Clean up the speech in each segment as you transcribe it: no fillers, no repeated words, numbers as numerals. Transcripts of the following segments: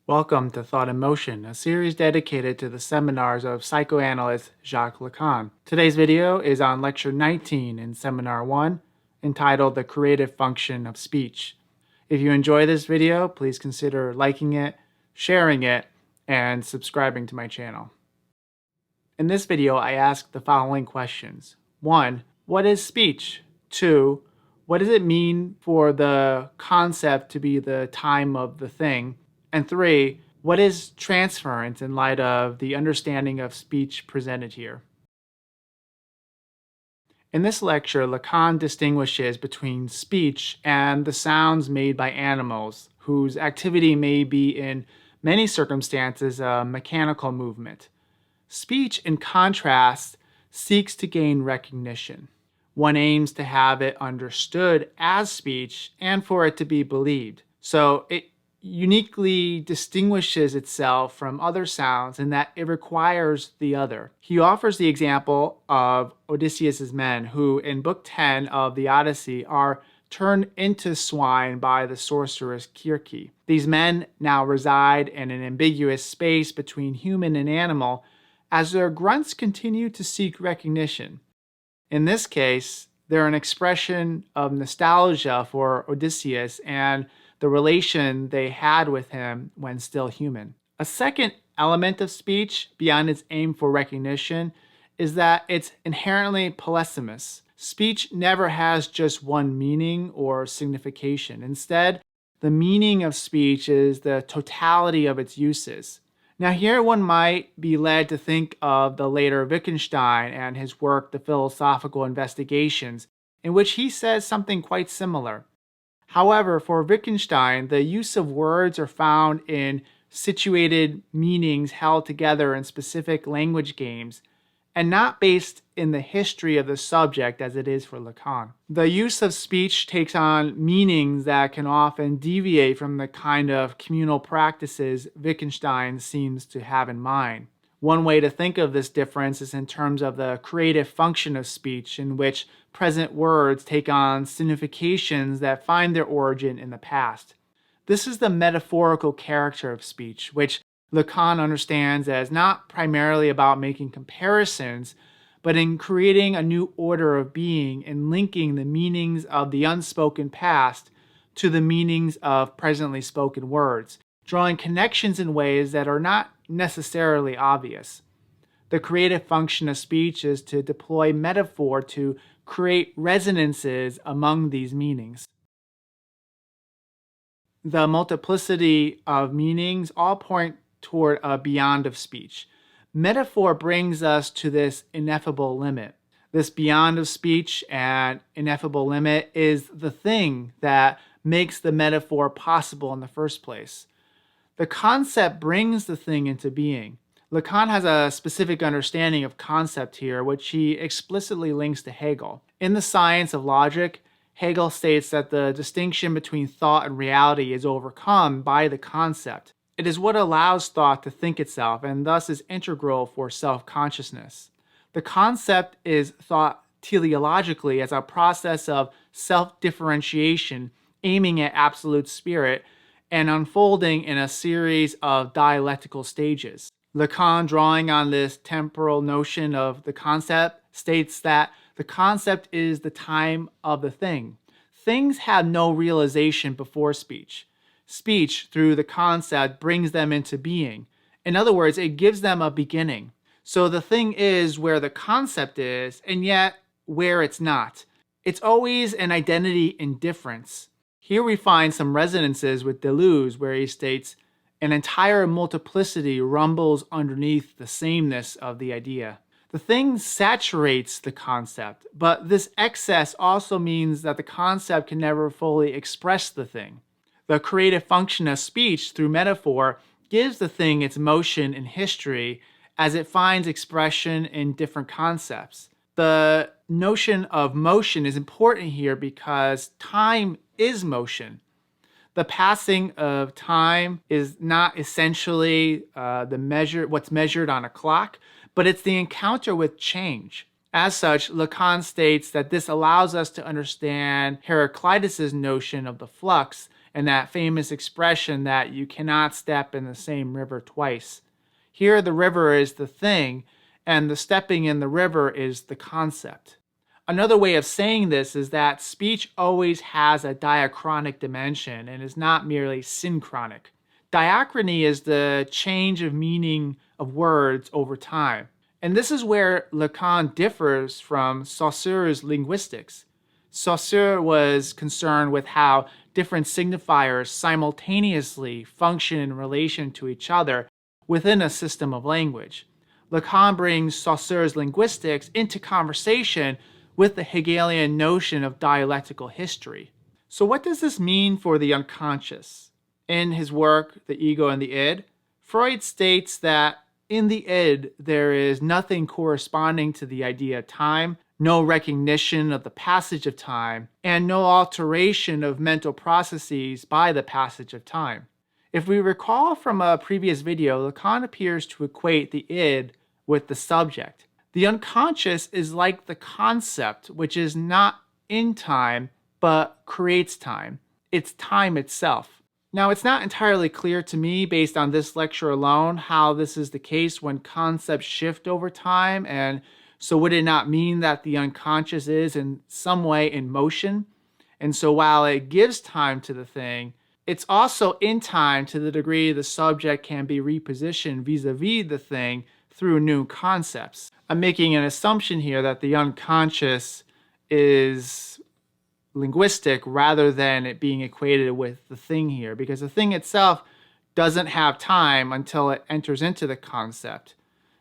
Welcome to Thought in Motion, a series dedicated to the seminars of psychoanalyst Jacques Lacan. Today's video is on Lecture 19 in Seminar 1, entitled The Creative Function of Speech. If you enjoy this video, please consider liking it, sharing it, and subscribing to my channel. In this video, I ask the following questions. 1. What is speech? 2. What does it mean for the concept to be the time of the thing? And 3, what is transference in light of the understanding of speech presented here? In this lecture, Lacan distinguishes between speech and the sounds made by animals, whose activity may be in many circumstances a mechanical movement. Speech, in contrast, seeks to gain recognition. One aims to have it understood as speech and for it to be believed. So it uniquely distinguishes itself from other sounds in that it requires the other. He offers the example of Odysseus's men, who in Book 10 of the Odyssey are turned into swine by the sorceress Circe. These men now reside in an ambiguous space between human and animal as their grunts continue to seek recognition. In this case, they're an expression of nostalgia for Odysseus and the relation they had with him when still human. A second element of speech, beyond its aim for recognition, is that it's inherently polysemous. Speech never has just one meaning or signification. Instead, the meaning of speech is the totality of its uses. Now here one might be led to think of the later Wittgenstein and his work, The Philosophical Investigations, in which he says something quite similar. However, for Wittgenstein, the use of words are found in situated meanings held together in specific language games, and not based in the history of the subject as it is for Lacan. The use of speech takes on meanings that can often deviate from the kind of communal practices Wittgenstein seems to have in mind. One way to think of this difference is in terms of the creative function of speech, in which present words take on significations that find their origin in the past. This is the metaphorical character of speech, which Lacan understands as not primarily about making comparisons, but in creating a new order of being and linking the meanings of the unspoken past to the meanings of presently spoken words, drawing connections in ways that are not necessarily obvious. The creative function of speech is to deploy metaphor to create resonances among these meanings. The multiplicity of meanings all point toward a beyond of speech. Metaphor brings us to this ineffable limit. This beyond of speech and ineffable limit is the thing that makes the metaphor possible in the first place. The concept brings the thing into being. Lacan has a specific understanding of concept here, which he explicitly links to Hegel. In The Science of Logic, Hegel states that the distinction between thought and reality is overcome by the concept. It is what allows thought to think itself and thus is integral for self-consciousness. The concept is thought teleologically as a process of self-differentiation aiming at absolute spirit and unfolding in a series of dialectical stages. Lacan, drawing on this temporal notion of the concept, states that the concept is the time of the thing. Things have no realization before speech. Speech, through the concept, brings them into being. In other words, it gives them a beginning. So the thing is where the concept is, and yet where it's not. It's always an identity in difference. Here we find some resonances with Deleuze, where he states, an entire multiplicity rumbles underneath the sameness of the idea. The thing saturates the concept, but this excess also means that the concept can never fully express the thing. The creative function of speech through metaphor gives the thing its motion in history as it finds expression in different concepts. The notion of motion is important here because time is motion. The passing of time is not essentially what's measured on a clock, but it's the encounter with change. As such, Lacan states that this allows us to understand Heraclitus's notion of the flux and that famous expression that you cannot step in the same river twice. Here, the river is the thing, and the stepping in the river is the concept. Another way of saying this is that speech always has a diachronic dimension and is not merely synchronic. Diachrony is the change of meaning of words over time. And this is where Lacan differs from Saussure's linguistics. Saussure was concerned with how different signifiers simultaneously function in relation to each other within a system of language. Lacan brings Saussure's linguistics into conversation with the Hegelian notion of dialectical history. So what does this mean for the unconscious? In his work, The Ego and the Id, Freud states that in the id, there is nothing corresponding to the idea of time, no recognition of the passage of time, and no alteration of mental processes by the passage of time. If we recall from a previous video, Lacan appears to equate the id with the subject. The unconscious is like the concept, which is not in time, but creates time. It's time itself. Now, it's not entirely clear to me, based on this lecture alone, how this is the case when concepts shift over time, and so would it not mean that the unconscious is in some way in motion? And so while it gives time to the thing, it's also in time to the degree the subject can be repositioned vis-a-vis the thing through new concepts. I'm making an assumption here that the unconscious is linguistic rather than it being equated with the thing here, because the thing itself doesn't have time until it enters into the concept.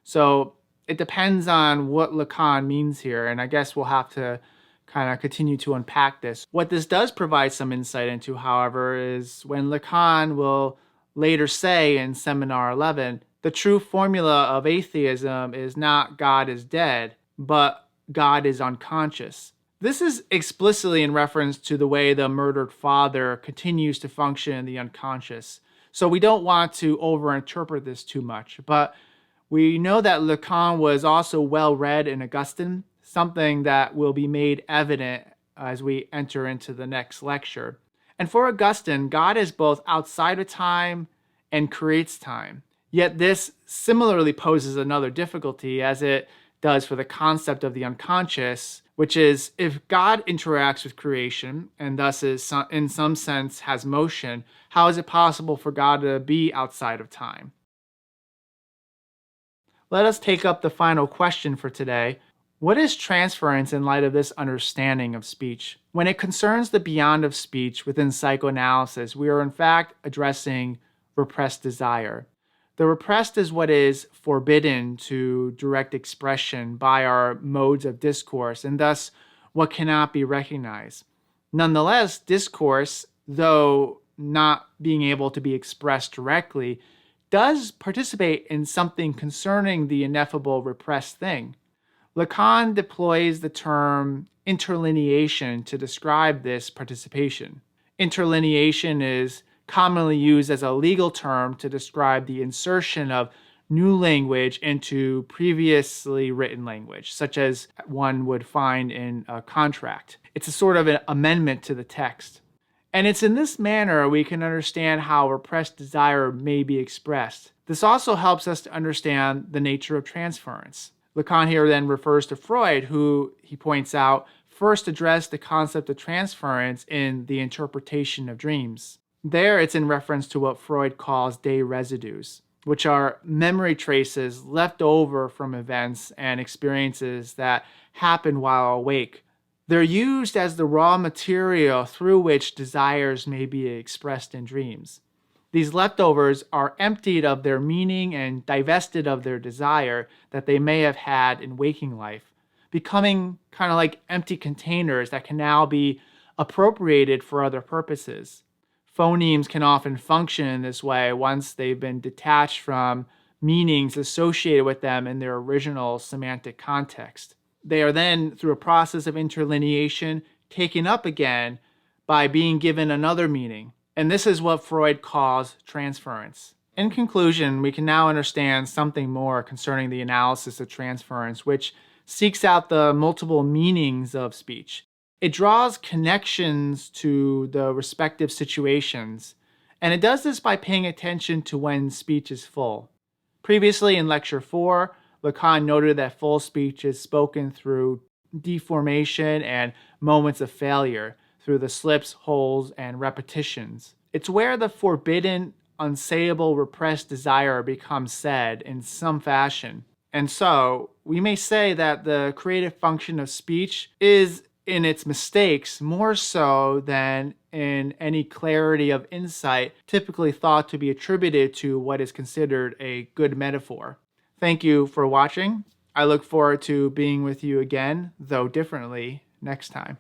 So it depends on what Lacan means here, and I guess we'll have to kind of continue to unpack this. What this does provide some insight into, however, is when Lacan will later say in Seminar 11, the true formula of atheism is not God is dead, but God is unconscious. This is explicitly in reference to the way the murdered father continues to function in the unconscious. So we don't want to overinterpret this too much, but we know that Lacan was also well read in Augustine, something that will be made evident as we enter into the next lecture. And for Augustine, God is both outside of time and creates time. Yet this similarly poses another difficulty, as it does for the concept of the unconscious, which is if God interacts with creation and thus is in some sense has motion, how is it possible for God to be outside of time? Let us take up the final question for today. What is transference in light of this understanding of speech? When it concerns the beyond of speech within psychoanalysis, we are in fact addressing repressed desire. The repressed is what is forbidden to direct expression by our modes of discourse, and thus what cannot be recognized. Nonetheless, discourse, though not being able to be expressed directly, does participate in something concerning the ineffable repressed thing. Lacan deploys the term interlineation to describe this participation. Interlineation is commonly used as a legal term to describe the insertion of new language into previously written language, such as one would find in a contract. It's a sort of an amendment to the text. And it's in this manner we can understand how repressed desire may be expressed. This also helps us to understand the nature of transference. Lacan here then refers to Freud, who, he points out, first addressed the concept of transference in The Interpretation of Dreams. There, it's in reference to what Freud calls day residues, which are memory traces left over from events and experiences that happen while awake. They're used as the raw material through which desires may be expressed in dreams. These leftovers are emptied of their meaning and divested of their desire that they may have had in waking life, becoming kind of like empty containers that can now be appropriated for other purposes. Phonemes can often function in this way once they've been detached from meanings associated with them in their original semantic context. They are then, through a process of interlineation, taken up again by being given another meaning. And this is what Freud calls transference. In conclusion, we can now understand something more concerning the analysis of transference, which seeks out the multiple meanings of speech. It draws connections to the respective situations, and it does this by paying attention to when speech is full. Previously in Lecture 4, Lacan noted that full speech is spoken through deformation and moments of failure, through the slips, holes, and repetitions. It's where the forbidden, unsayable, repressed desire becomes said in some fashion. And so, we may say that the creative function of speech is in its mistakes more so than in any clarity of insight typically thought to be attributed to what is considered a good metaphor. Thank you for watching. I look forward to being with you again, though differently, next time.